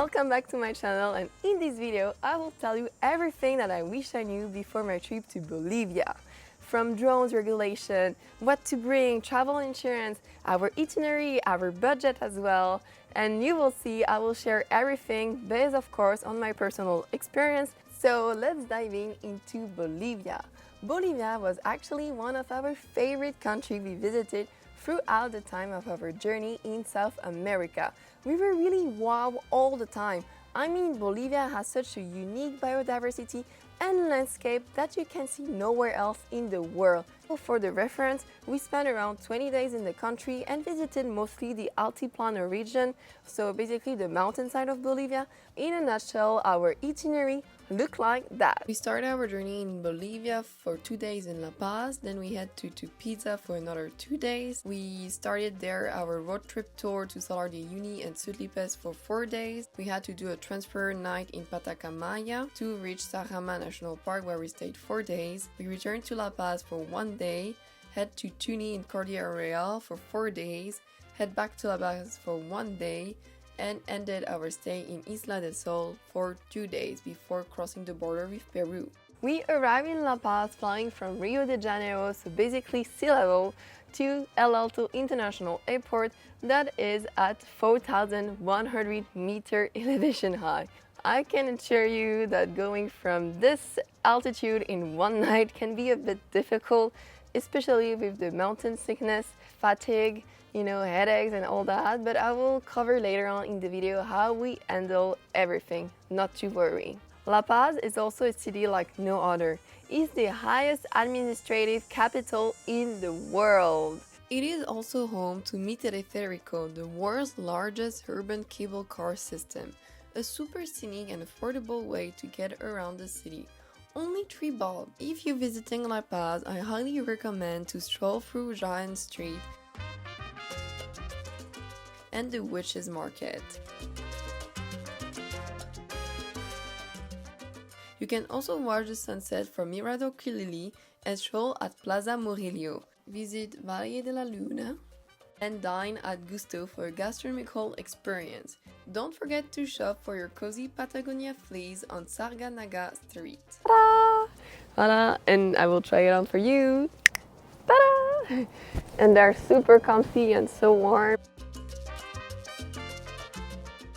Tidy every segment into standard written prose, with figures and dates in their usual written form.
Welcome back to my channel, and in this video I will tell you everything that I wish I knew before my trip to Bolivia. From drones regulation, what to bring, travel insurance, our itinerary, our budget as well. And you will see I will share everything based of course on my personal experience. So let's dive into Bolivia. Bolivia was actually one of our favorite countries we visited throughout the time of our journey in South America. We were really wow all the time. I mean, Bolivia has such a unique biodiversity and landscape that you can see nowhere else in the world. For the reference, we spent around 20 days in the country and visited mostly the Altiplano region, so basically the mountainside of Bolivia. In a nutshell, our itinerary looked like that. We started our journey in Bolivia for 2 days in La Paz, then we head to Pizza for another 2 days. We started there our road trip tour to Salar de Uyuni and Sutlipes for 4 days. We had to do a transfer night in Patacamaya to reach Sajama National Park, where we stayed 4 days. We returned to La Paz for 1 day, head to Tuni in Cordillera Real for 4 days, head back to La Paz for 1 day, and ended our stay in Isla del Sol for 2 days before crossing the border with Peru. We arrived in La Paz flying from Rio de Janeiro, so basically sea level, to El Alto International Airport that is at 4,100 meter elevation high. I can assure you that going from this altitude in one night can be a bit difficult, especially with the mountain sickness, fatigue, headaches and all that, but I will cover later on in the video how we handle everything, not to worry. La Paz is also a city like no other. It's the highest administrative capital in the world. It is also home to Mi Teleférico, the world's largest urban cable car system, a super scenic and affordable way to get around the city. Only 3 bulbs. If you're visiting La Paz, I highly recommend to stroll through Jaén Street and the Witches Market. You can also watch the sunset from Mirador Quilili and stroll at Plaza Murillo. Visit Valle de la Luna and dine at Gusto for a gastronomical experience. Don't forget to shop for your cozy Patagonia fleece on Sarganaga Street. Ta-da! Ta-da! And I will try it on for you. Ta-da! And they're super comfy and so warm.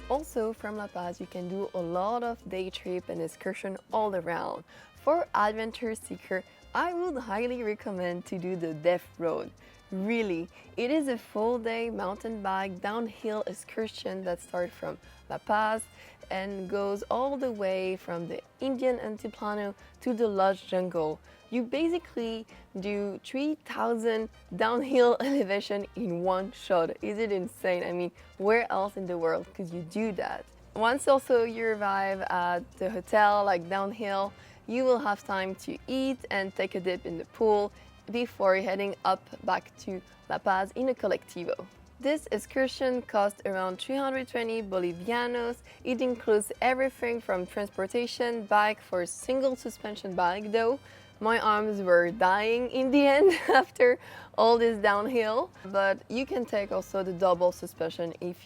Also, from La Paz, you can do a lot of day trip and excursion all around. For adventure seeker, I would highly recommend to do the Death Road. Really, it is a full day mountain bike downhill excursion that starts from La Paz and goes all the way from the Indian Altiplano to the lush jungle. You basically do 3,000 downhill elevation in one shot. Is it insane? I mean, where else in the world could you do that? Once also you arrive at the hotel, like downhill, you will have time to eat and take a dip in the pool before heading up back to La Paz in a colectivo. This excursion cost around 320 Bolivianos. It includes everything from transportation, bike for a single suspension bike though. My arms were dying in the end after all this downhill, but you can take also the double suspension if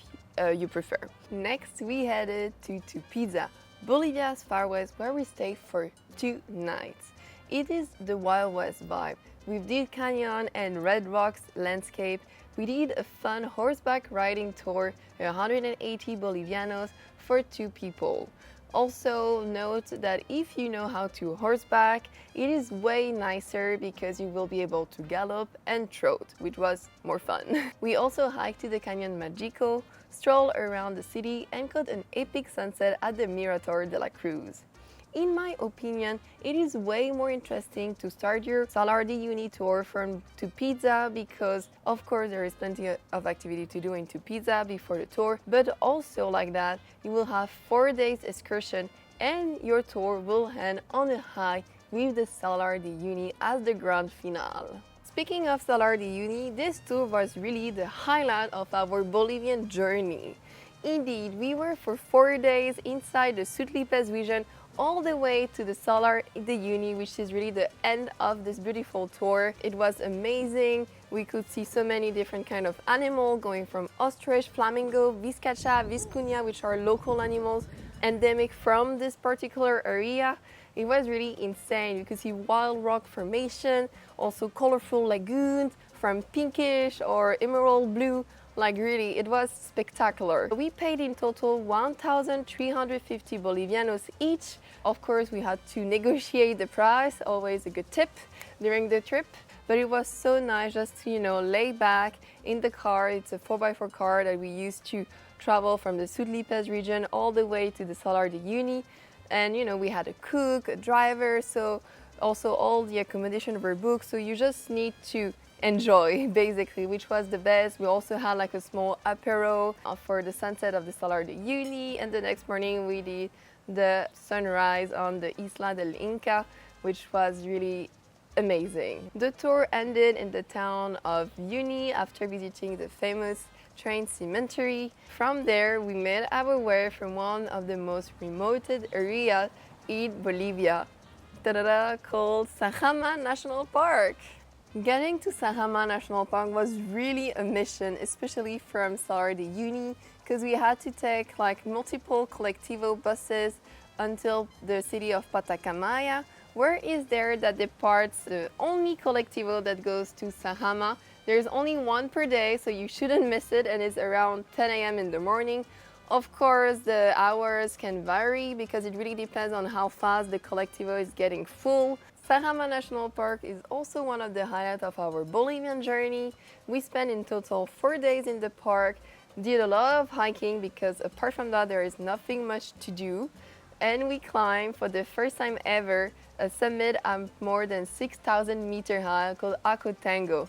you prefer. Next, we headed to Pizza, Bolivia's far west, where we stayed for 2 nights. It is the Wild West vibe, with Deep Canyon and Red Rocks landscape. We did a fun horseback riding tour, 180 Bolivianos for 2 people. Also note that if you know how to horseback, it is way nicer because you will be able to gallop and trot, which was more fun. We also hiked to the Canyon Magico, strolled around the city and caught an epic sunset at the Mirador de la Cruz. In my opinion, it is way more interesting to start your Salar de Uyuni tour from Pizza because of course there is plenty of activity to do in Pizza before the tour, but also like that you will have 4 days excursion and your tour will end on a high with the Salar de Uyuni as the grand finale. Speaking of Salar de Uyuni, this tour was really the highlight of our Bolivian journey. Indeed, we were for 4 days inside the Sutlipes region all the way to the Salar de Uyuni, which is really the end of this beautiful tour. It was amazing. We could see so many different kind of animals, going from ostrich, flamingo, vizcacha, viscuña, which are local animals endemic from this particular area. It was really insane. You could see wild rock formation, also colorful lagoons from pinkish or emerald blue. Like really, it was spectacular. We paid in total 1,350 Bolivianos each. Of course, we had to negotiate the price, always a good tip during the trip. But it was so nice just to, lay back in the car. It's a 4x4 car that we used to travel from the Sudlipes region all the way to the Salar de Uyuni. And, we had a cook, a driver, so also all the accommodation were booked. So you just need to enjoy, basically, which was the best. We also had like a small apéro for the sunset of the Salar de Uyuni, and the next morning we did the sunrise on the Isla del Inca, which was really amazing. The tour ended in the town of Uyuni after visiting the famous train cemetery. From there, we made our way from one of the most remote areas in Bolivia, called Sajama National Park. Getting to Sajama National Park was really a mission, especially from Salar de Uyuni, because we had to take like multiple colectivo buses until the city of Patacamaya, where is there that departs the only colectivo that goes to Sajama. There's only one per day, so you shouldn't miss it, and it's around 10 a.m. in the morning. Of course, the hours can vary because it really depends on how fast the colectivo is getting full. Sajama National Park is also one of the highlights of our Bolivian journey. We spent in total 4 days in the park, did a lot of hiking because apart from that there is nothing much to do, and we climbed for the first time ever a summit more than 6,000 meter high called Acotango.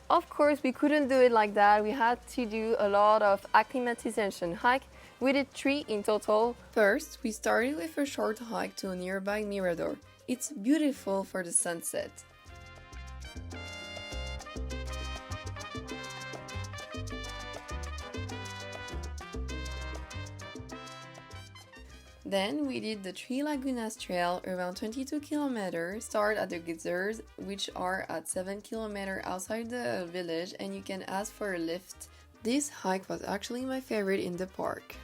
Of course, we couldn't do it like that. We had to do a lot of acclimatization hike. We did 3 in total. First, we started with a short hike to a nearby mirador. It's beautiful for the sunset. Then we did the Three Lagunas Trail, around 22 kilometers. Start at the geysers, which are at 7 kilometers outside the village, and you can ask for a lift. This hike was actually my favorite in the park.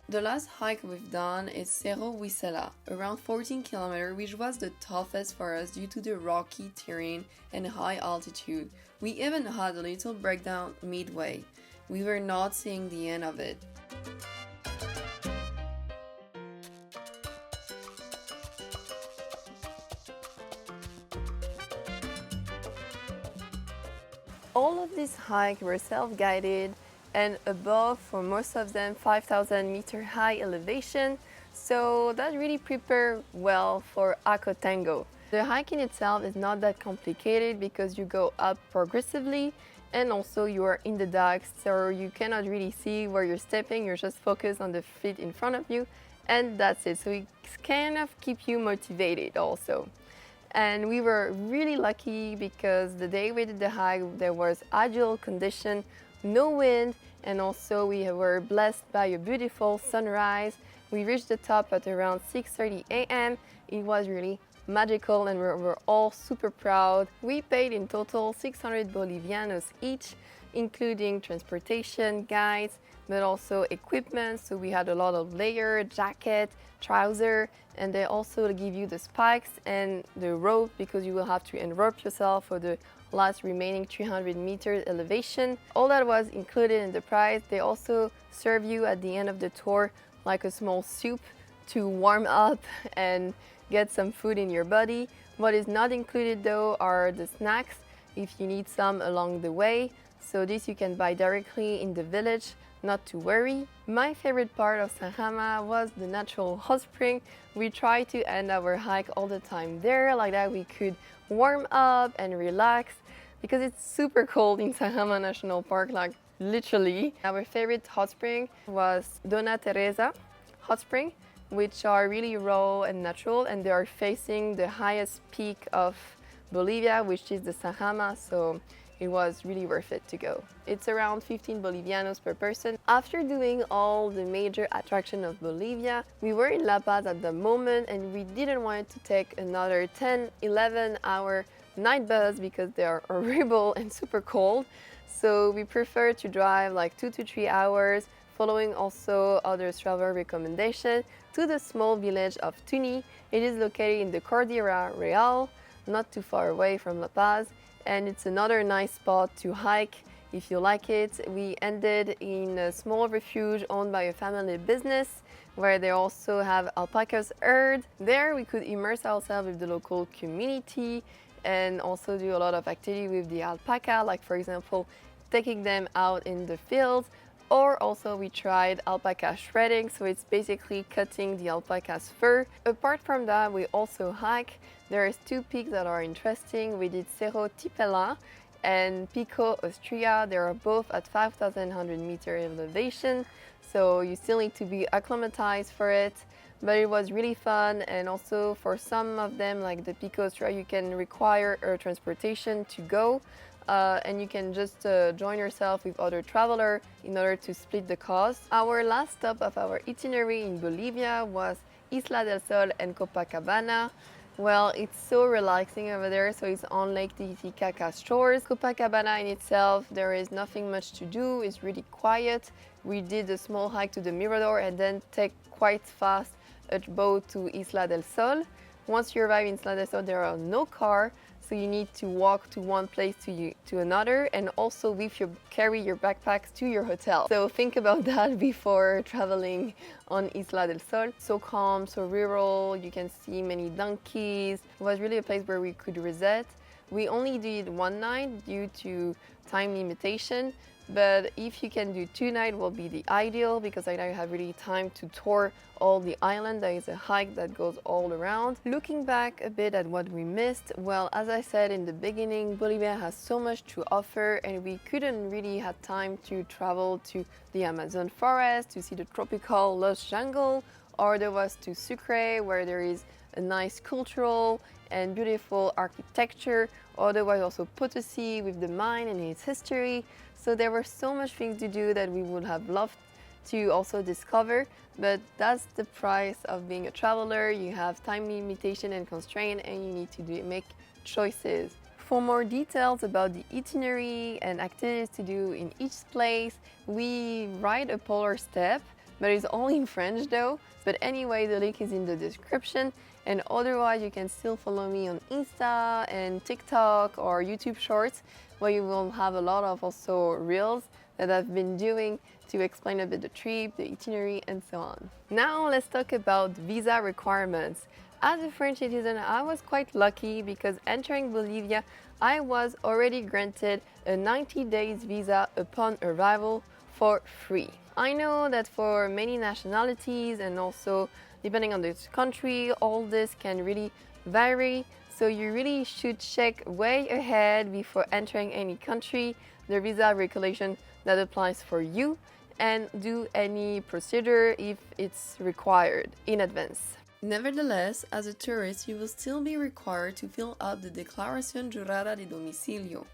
The last hike we've done is Cerro Huisela, around 14 kilometers, which was the toughest for us due to the rocky terrain and high altitude. We even had a little breakdown midway. We were not seeing the end of it. All of these hikes were self-guided and above, for most of them, 5,000 meter high elevation, so that really prepared well for Acotango. The hike in itself is not that complicated because you go up progressively, and also you are in the dark, so you cannot really see where you're stepping. You're just focused on the feet in front of you, and that's it. So it kind of keep you motivated also. And we were really lucky because the day we did the hike, there was ideal condition, no wind, and also we were blessed by a beautiful sunrise. We reached the top at around 6:30 a.m. It was really magical, and we're all super proud. We paid in total 600 Bolivianos each, including transportation, guides, but also equipment. So we had a lot of layer, jacket, trouser, and they also give you the spikes and the rope because you will have to enrope yourself for the last remaining 300 meters elevation. All that was included in the price. They also serve you at the end of the tour like a small soup to warm up and get some food in your body. What is not included though are the snacks if you need some along the way. So this you can buy directly in the village, not to worry. My favorite part of Sajama was the natural hot spring. We tried to end our hike all the time there, like that we could warm up and relax because it's super cold in Sajama National Park, like literally. Our favorite hot spring was Dona Teresa hot spring, which are really raw and natural, and they are facing the highest peak of Bolivia, which is the Sajama, so it was really worth it to go. It's around 15 Bolivianos per person. After doing all the major attractions of Bolivia, we were in La Paz at the moment and we didn't want to take another 10-11 hour night bus because they are horrible and super cold. So we prefer to drive like 2 to 3 hours, following also other travel recommendations, to the small village of Tuni. It is located in the Cordillera Real, not too far away from La Paz, and it's another nice spot to hike if you like it. We ended in a small refuge owned by a family business where they also have alpacas herd. There we could immerse ourselves with the local community and also do a lot of activity with the alpaca, like for example taking them out in the fields, or also we tried alpaca shredding, so it's basically cutting the alpaca's fur. Apart from that, we also hike. There's 2 peaks that are interesting. We did Cerro Tipela and Pico Austria. They are both at 5,100 meter elevation, so you still need to be acclimatized for it. But it was really fun, and also for some of them, like the Pico Austria, you can require a transportation to go. And you can just join yourself with other travelers in order to split the cost. Our last stop of our itinerary in Bolivia was Isla del Sol and Copacabana. Well, it's so relaxing over there, so it's on Lake Titicaca's shores. Copacabana in itself, there is nothing much to do, it's really quiet. We did a small hike to the Mirador and then take quite fast a boat to Isla del Sol. Once you arrive in Isla del Sol, there are no cars, so you need to walk to one place to another, and also carry your backpacks to your hotel. So think about that before traveling on Isla del Sol. So calm, so rural, you can see many donkeys. It was really a place where we could reset. We only did 1 night due to time limitation, but if you can do 2 nights will be the ideal, because I now have really time to tour all the island. There is a hike that goes all around. Looking back a bit at what we missed, well, as I said in the beginning, Bolivia has so much to offer and we couldn't really have time to travel to the Amazon forest, to see the tropical lush jungle, or there was to Sucre, where there is a nice cultural and beautiful architecture, otherwise also Potosi with the mine and its history. So there were so much things to do that we would have loved to also discover, but that's the price of being a traveler. You have time limitation and constraint, and you need to make choices. For more details about the itinerary and activities to do in each place, we ride a polar step, but it's only in French though. But anyway, the link is in the description, and otherwise you can still follow me on Insta and TikTok or YouTube Shorts, where you will have a lot of also reels that I've been doing to explain a bit the trip, the itinerary, and so on. Now let's talk about visa requirements. As a French citizen, I was quite lucky because entering Bolivia, I was already granted a 90 days visa upon arrival for free. I know that for many nationalities and also depending on the country, all this can really vary. So you really should check way ahead before entering any country the visa regulation that applies for you, and do any procedure if it's required in advance. Nevertheless, as a tourist, you will still be required to fill out the Declaración Jurada de Domicilio.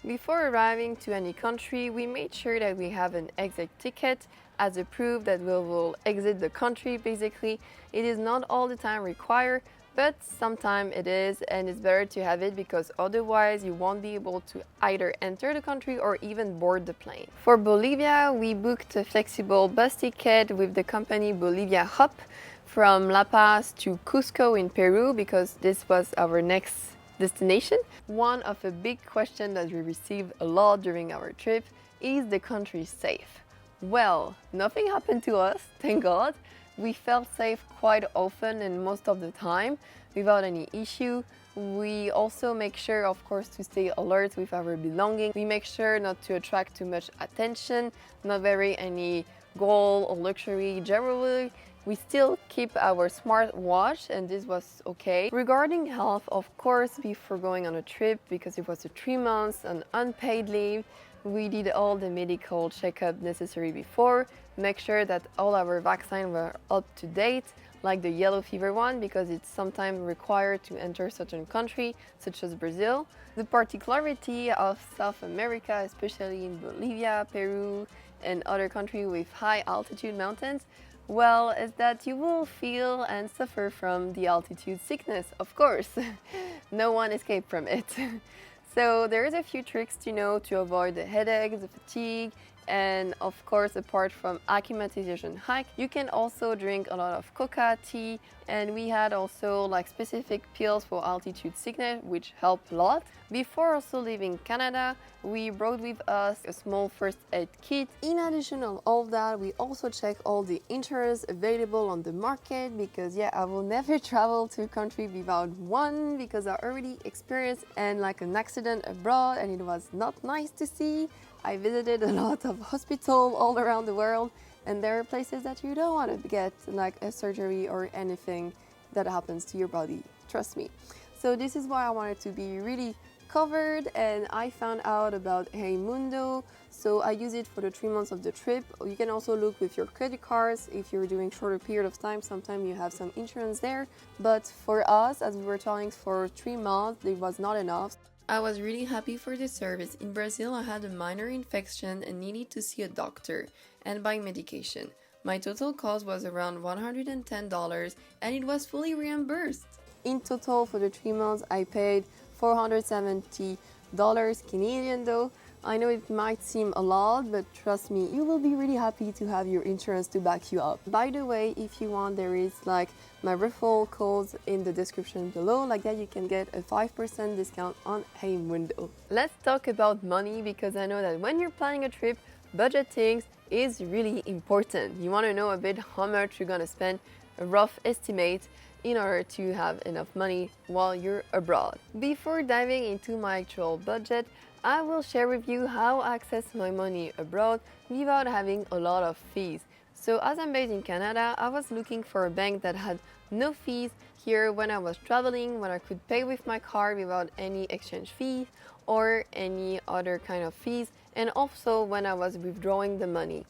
Before arriving to any country, we made sure that we have an exit ticket as a proof that we will exit the country. Basically, it is not all the time required, but sometimes it is, and it's better to have it because otherwise you won't be able to either enter the country or even board the plane. For Bolivia, we booked a flexible bus ticket with the company Bolivia Hop from La Paz to Cusco in Peru, because this was our next destination. One of the big questions that we received a lot during our trip is the country safe? Well, nothing happened to us, thank God. We felt safe quite often and most of the time without any issue. We also make sure, of course, to stay alert with our belongings. We make sure not to attract too much attention, not wear any gold or luxury jewelry. We still keep our smartwatch, and this was okay. Regarding health, of course, before going on a trip, because it was a 3 months on unpaid leave, we did all the medical checkup necessary before, make sure that all our vaccines were up to date. like the yellow fever one, because it's sometimes required to enter certain country, such as Brazil. The particularity of South America, especially in Bolivia, Peru, and other countries with high altitude mountains, well, is that you will feel and suffer from the altitude sickness, of course. No one escaped from it. So there's a few tricks to know to avoid the headaches, the fatigue, and of course, apart from acclimatization hike, you can also drink a lot of coca tea, and we had also like specific pills for altitude sickness, which help a lot. Before also leaving Canada, we brought with us a small first aid kit. In addition to all that, we also check all the insurance available on the market, because yeah, I will never travel to a country without one, because I already experienced and like an accident abroad, and it was not nice to see. I visited a lot of hospitals all around the world, and there are places that you don't want to get like a surgery or anything that happens to your body, trust me. So this is why I wanted to be really covered, and I found out about Hey Mundo, so I use it for the 3 months of the trip. You can also look with your credit cards if you're doing shorter period of time. Sometimes you have some insurance there, but for us, as we were traveling for 3 months, it was not enough. I was really happy for the service. In Brazil, I had a minor infection and needed to see a doctor and buy medication. My total cost was around $110, and it was fully reimbursed. In total, for the 3 months, I paid $470 Canadian though. I know it might seem a lot, but trust me, you will be really happy to have your insurance to back you up. By the way, if you want, there is like my referral codes in the description below. Like that, you can get a 5% discount on Hey Mundo. Let's talk about money, because I know that when you're planning a trip, budgeting is really important. You want to know a bit how much you're gonna spend, a rough estimate, in order to have enough money while you're abroad. Before diving into my actual budget, I will share with you how I access my money abroad without having a lot of fees. So as I'm based in Canada, I was looking for a bank that had no fees here when I was traveling, when I could pay with my card without any exchange fee or any other kind of fees, and also when I was withdrawing the money.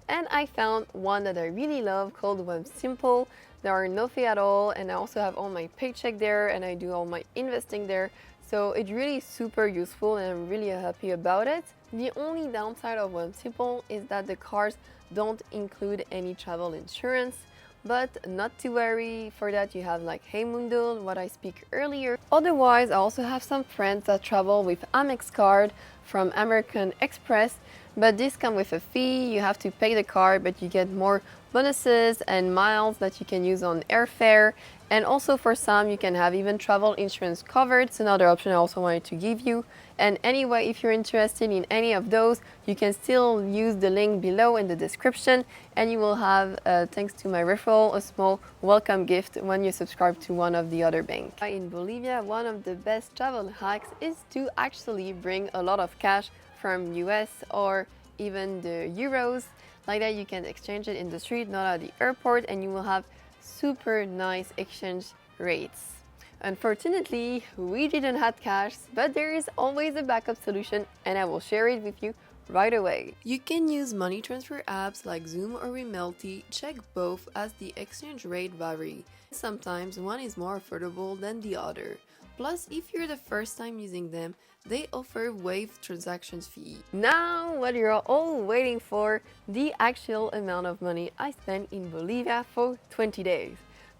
And I found one that I really love called One Simple. There are no fee at all, and I also have all my paycheck there, and I do all my investing there. So it's really super useful, and I'm really happy about it. The only downside of One Simple is that the cards don't include any travel insurance, but not to worry. For that, you have like Hey Mundo, what I speak earlier. Otherwise, I also have some friends that travel with Amex card from American Express, but this comes with a fee. You have to pay the card, but you get more bonuses and miles that you can use on airfare. And also for some, you can have even travel insurance covered. It's another option I also wanted to give you. And anyway, if you're interested in any of those, you can still use the link below in the description, and you will have, thanks to my referral, a small welcome gift when you subscribe to one of the other banks. In Bolivia, one of the best travel hacks is to actually bring a lot of cash from US or even the euros. Like that, you can exchange it in the street, not at the airport, and you will have super nice exchange rates. Unfortunately, we didn't have cash, but there is always a backup solution, and I will share it with you right away. You can use money transfer apps like Zoom or Remelty. Check both as the exchange rate vary. Sometimes one is more affordable than the other. Plus, if you're the first time using them, they offer waived transactions fee. Now, what you're all waiting for, the actual amount of money I spent in Bolivia for 20 days.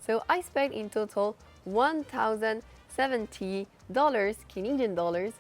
So I spent in total $1,070 Canadian dollars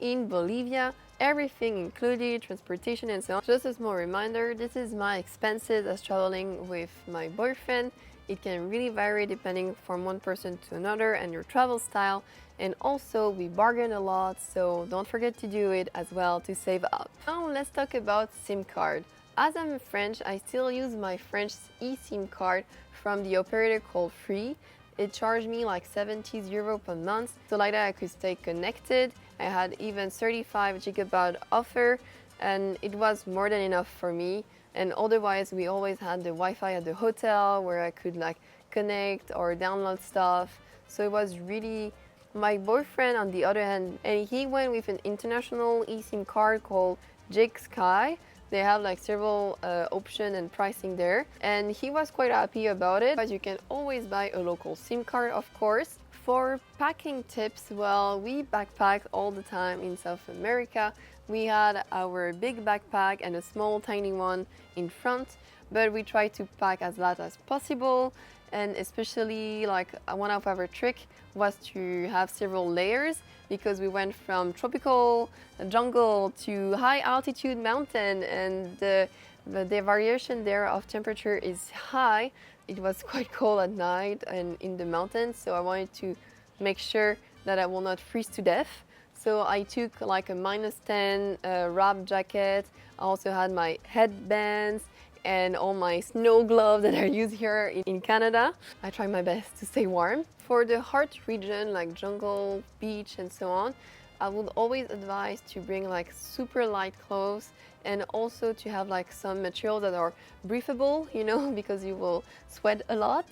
in Bolivia, everything included, transportation and so on. Just a small reminder, this is my expenses as traveling with my boyfriend. It can really vary depending from one person to another and your travel style. And also we bargain a lot, so don't forget to do it as well to save up. Now let's talk about SIM card. As I'm French, I still use my French eSIM card from the operator called Free. It charged me like 70 euro per month, so like that I could stay connected. I had even 35 gigabyte offer, and it was more than enough for me. And otherwise, we always had the Wi-Fi at the hotel where I could like connect or download stuff. So it was really. My boyfriend, on the other hand, and he went with an international eSIM card called Jake Sky. They have like several options and pricing there, and he was quite happy about it. But you can always buy a local SIM card, of course. For packing tips, well, we backpack all the time in South America. We had our big backpack and a small tiny one in front, but we try to pack as light as possible. And especially like one of our trick was to have several layers, because we went from tropical jungle to high altitude mountain, and the variation there of temperature is high. It was quite cold at night and in the mountains, so I wanted to make sure that I will not freeze to death. So I took like a -10 wrap jacket. I also had my headbands and all my snow gloves that I use here in Canada. I try my best to stay warm. For the hot region like jungle, beach and so on, I would always advise to bring like super light clothes, and also to have like some materials that are breathable, you know, because you will sweat a lot.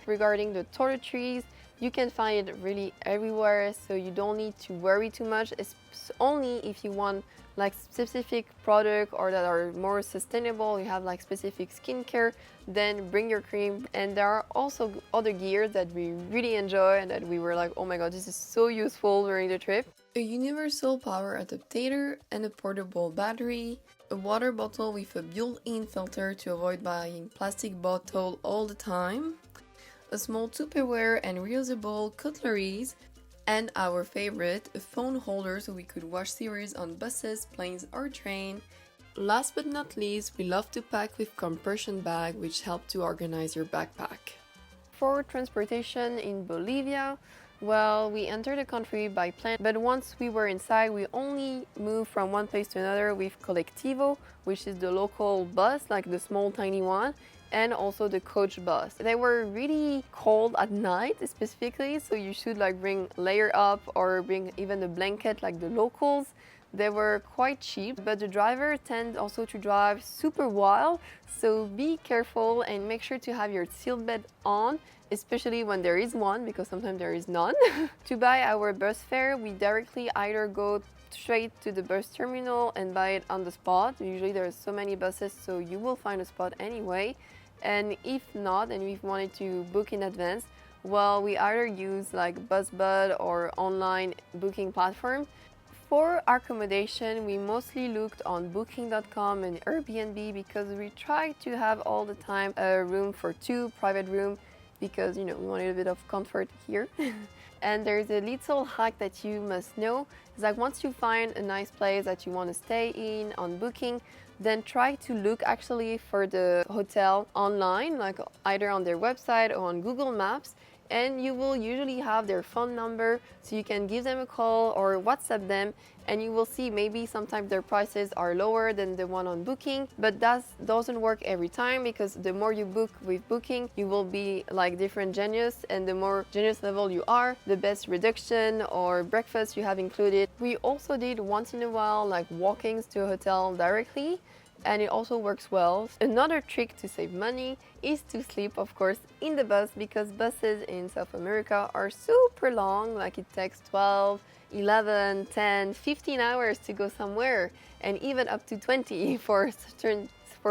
Regarding the toiletries, you can find it really everywhere, so you don't need to worry too much. It's only if you want like specific product or that are more sustainable, you have like specific skincare, then bring your cream. And there are also other gears that we really enjoy and that we were like, oh my god, this is so useful during the trip. A universal power adapter and a portable battery, a water bottle with a built-in filter to avoid buying plastic bottle all the time, a small Tupperware and reusable cutleries, and our favorite, a phone holder so we could watch series on buses, planes or train. Last but not least, we love to pack with compression bag, which help to organize your backpack. For transportation in Bolivia, well, we entered the country by plane, but once we were inside, we only moved from one place to another with Colectivo, which is the local bus, like the small tiny one, and also the coach bus. They were really cold at night specifically, so you should like bring layer up or bring even a blanket like the locals. They were quite cheap, but the driver tends also to drive super wild, so be careful and make sure to have your seatbelt on, especially when there is one, because sometimes there is none. To buy our bus fare, we directly either go straight to the bus terminal and buy it on the spot. Usually there's so many buses, so you will find a spot anyway. And if not, and if you wanted to book in advance, well, we either use like BuzzBud or online booking platform. For accommodation, we mostly looked on booking.com and Airbnb, because we try to have all the time a room for two, private room, because you know we wanted a bit of comfort here. And there's a little hack that you must know. It's like once you find a nice place that you want to stay in on Booking, then try to look actually for the hotel online, like either on their website or on Google Maps, and you will usually have their phone number, so you can give them a call or WhatsApp them, and you will see maybe sometimes their prices are lower than the one on Booking, but that doesn't work every time, because the more you book with Booking, you will be like different genius, and the more genius level you are, the best reduction or breakfast you have included. We also did once in a while like walk-ins to a hotel directly, and it also works well. Another trick to save money is to sleep, of course, in the bus, because buses in South America are super long, like it takes 12, 11, 10, 15 hours to go somewhere, and even up to 20 for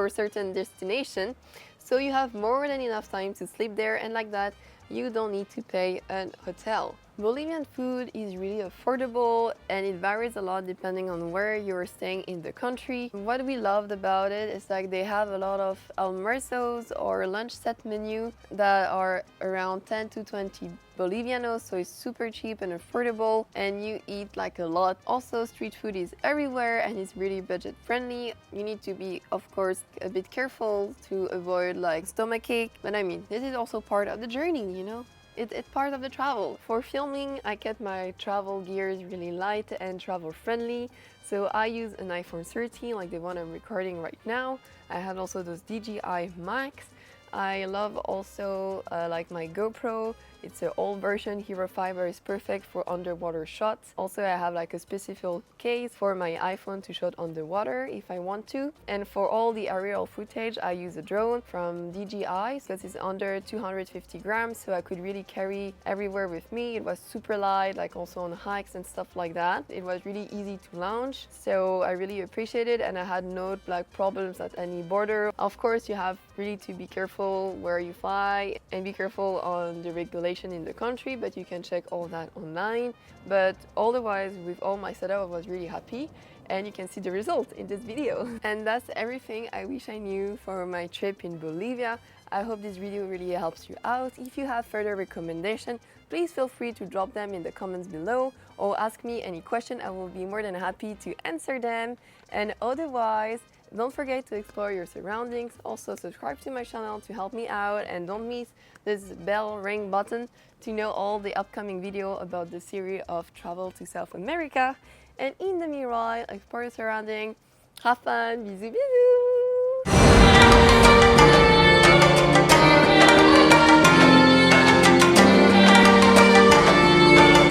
a certain destination. So you have more than enough time to sleep there, and like that, you don't need to pay a hotel. Bolivian food is really affordable, and it varies a lot depending on where you're staying in the country. What we loved about it is like they have a lot of almuerzos or lunch set menu that are around 10 to 20 Bolivianos, so it's super cheap and affordable, and you eat like a lot. Also, street food is everywhere and it's really budget friendly. You need to be, of course, a bit careful to avoid like stomachache, but I mean, this is also part of the journey, you know? It's part of the travel. For filming, I kept my travel gears really light and travel friendly. So I use an iPhone 13, like the one I'm recording right now. I had also those DJI Max. I love also like my GoPro. It's an old version. Hero Fiber is perfect for underwater shots. Also, I have like a specific case for my iPhone to shoot underwater if I want to. And for all the aerial footage, I use a drone from DJI because it's under 250 grams, so I could really carry everywhere with me. It was super light, like also on hikes and stuff like that. It was really easy to launch, so I really appreciate it, and I had no like problems at any border. Of course, you have really to be careful where you fly and be careful on the regulation in the country, but you can check all that online. But otherwise, with all my setup, I was really happy, and you can see the result in this video. And that's everything I wish I knew for my trip in Bolivia. I hope this video really helps you out. If you have further recommendations, please feel free to drop them in the comments below or ask me any question. I will be more than happy to answer them. And otherwise, don't forget to explore your surroundings. Also subscribe to my channel to help me out, and don't miss this bell ring button to know all the upcoming video about the series of travel to South America. And in the meanwhile, explore your surroundings. Have fun. Bisous bisous.